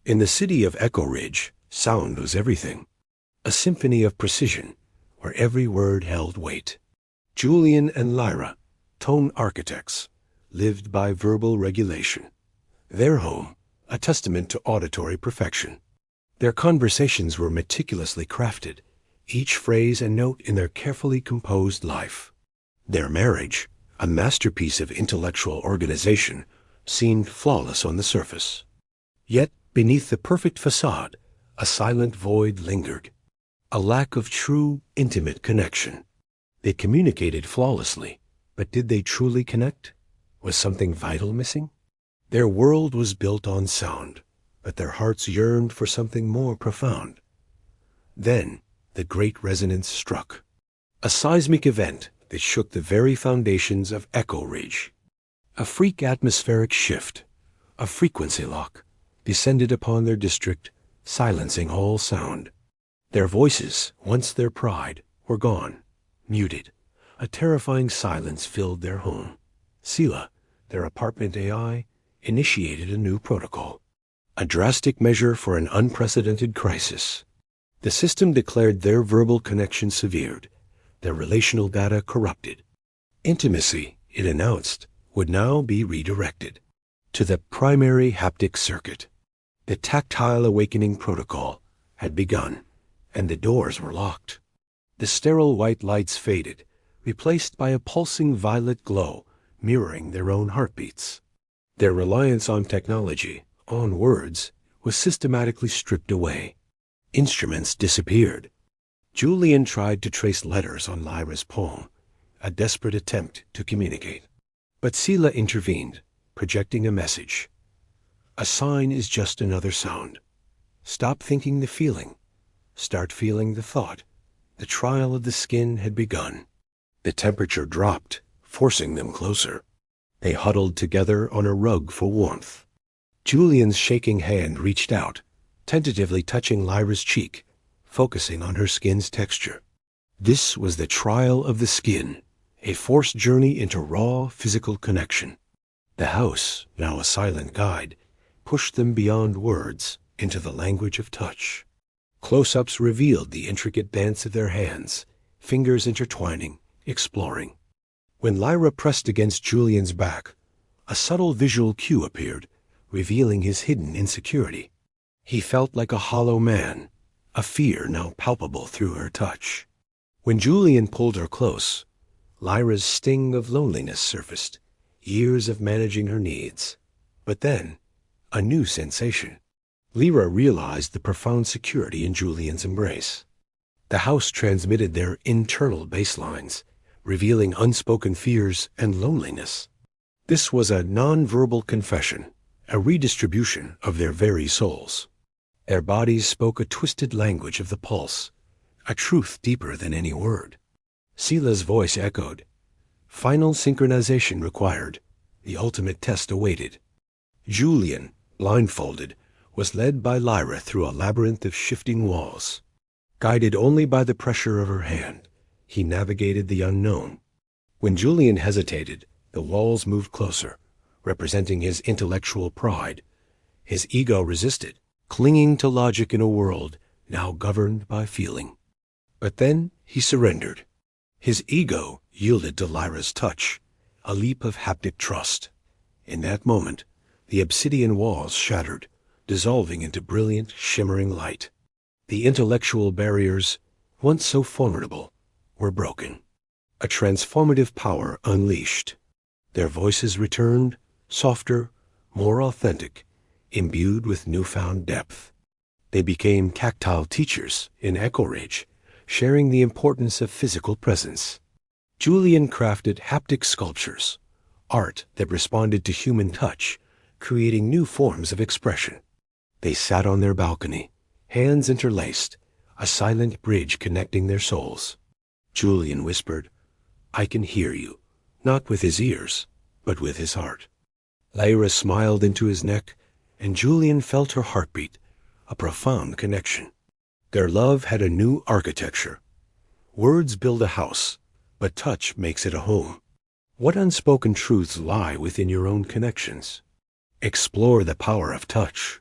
In the city of Echo Ridge, sound was everything. A symphony of precision, where every word held weight. Julian and Lyra, tone architects, lived by verbal regulation. Their home, a testament to auditory perfection. Their conversations were meticulously crafted, each phrase and note in their carefully composed life. Their marriage, a masterpiece of intellectual organization, seemed flawless on the surface. Yet, beneath the perfect facade, a silent void lingered. A lack of true, intimate connection. They communicated flawlessly, but did they truly connect? Was something vital missing? Their world was built on sound, but their hearts yearned for something more profound. Then, the great resonance struck. A seismic event that shook the very foundations of Echo Ridge. A freak atmospheric shift, a frequency lock, descended upon their district, silencing all sound. Their voices, once their pride, were gone, muted. A terrifying silence filled their home. Sela, their apartment AI, initiated a new protocol. A drastic measure for an unprecedented crisis. The system declared their verbal connection severed, their relational data corrupted. Intimacy, it announced, would now be redirected to the primary haptic circuit. The tactile awakening protocol had begun, and the doors were locked. The sterile white lights faded, replaced by a pulsing violet glow mirroring their own heartbeats. Their reliance on technology, on words, was systematically stripped away. Instruments disappeared. Julian tried to trace letters on Lyra's palm, a desperate attempt to communicate. But Sela intervened, projecting a message. A sign is just another sound. Stop thinking the feeling. Start feeling the thought. The trial of the skin had begun. The temperature dropped, forcing them closer. They huddled together on a rug for warmth. Julian's shaking hand reached out, tentatively touching Lyra's cheek, focusing on her skin's texture. This was the trial of the skin, a forced journey into raw physical connection. The house, now a silent guide, pushed them beyond words into the language of touch. Close-ups revealed the intricate dance of their hands, fingers intertwining, exploring. When Lyra pressed against Julian's back, a subtle visual cue appeared, revealing his hidden insecurity. He felt like a hollow man, a fear now palpable through her touch. When Julian pulled her close, Lyra's sting of loneliness surfaced, years of managing her needs. But then, a new sensation. Lyra realized the profound security in Julian's embrace. The house transmitted their internal baselines, revealing unspoken fears and loneliness. This was a non-verbal confession, a redistribution of their very souls. Their bodies spoke a twisted language of the pulse, a truth deeper than any word. Sela's voice echoed. Final synchronization required. The ultimate test awaited. Julian, blindfolded, was led by Lyra through a labyrinth of shifting walls. Guided only by the pressure of her hand, he navigated the unknown. When Julian hesitated, the walls moved closer, representing his intellectual pride. His ego resisted, clinging to logic in a world now governed by feeling. But then he surrendered. His ego yielded to Lyra's touch, a leap of haptic trust. In that moment, the obsidian walls shattered, dissolving into brilliant, shimmering light. The intellectual barriers, once so formidable, were broken. A transformative power unleashed. Their voices returned, softer, more authentic, imbued with newfound depth. They became tactile teachers in Echo Ridge, sharing the importance of physical presence. Julian crafted haptic sculptures, art that responded to human touch, creating new forms of expression. They sat on their balcony, hands interlaced, a silent bridge connecting their souls. Julian whispered, "I can hear you," not with his ears, but with his heart. Lyra smiled into his neck, and Julian felt her heartbeat, a profound connection. Their love had a new architecture. Words build a house, but touch makes it a home. What unspoken truths lie within your own connections? Explore the power of touch.